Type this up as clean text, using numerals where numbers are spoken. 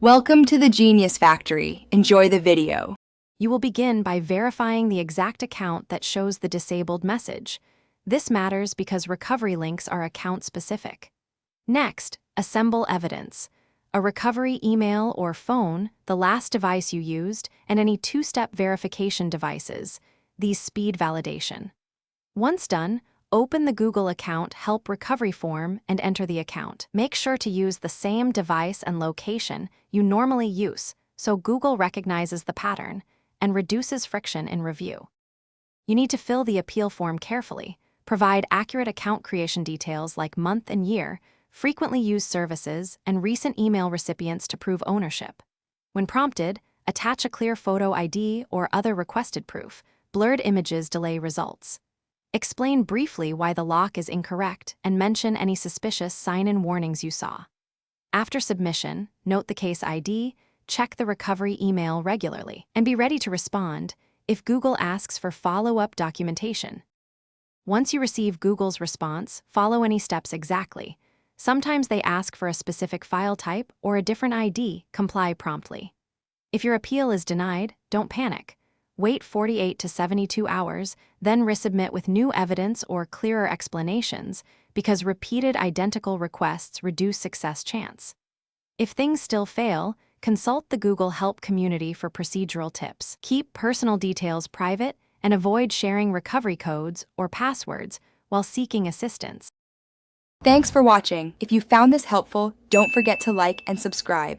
Welcome to the Genius Factory. Enjoy the video. You will begin by verifying the exact account that shows the disabled message. This matters because recovery links are account-specific. Next, assemble evidence. A recovery email or phone, the last device you used, and any two-step verification devices. These speed validation. Once done, open the Google Account Help Recovery form and enter the account. Make sure to use the same device and location you normally use so Google recognizes the pattern and reduces friction in review. You need to fill the appeal form carefully, provide accurate account creation details like month and year, frequently used services, and recent email recipients to prove ownership. When prompted, attach a clear photo ID or other requested proof. Blurred images delay results. Explain briefly why the lock is incorrect and mention any suspicious sign-in warnings you saw. After submission, note the case ID, check the recovery email regularly, and be ready to respond if Google asks for follow-up documentation. Once you receive Google's response, follow any steps exactly. Sometimes they ask for a specific file type or a different ID. Comply promptly. If your appeal is denied, don't panic. Wait 48 to 72 hours, then resubmit with new evidence or clearer explanations, because repeated identical requests reduce success chance. If things still fail, consult the Google Help community for procedural tips. Keep personal details private and avoid sharing recovery codes or passwords while seeking assistance. Thanks for watching. If you found this helpful, don't forget to like and subscribe.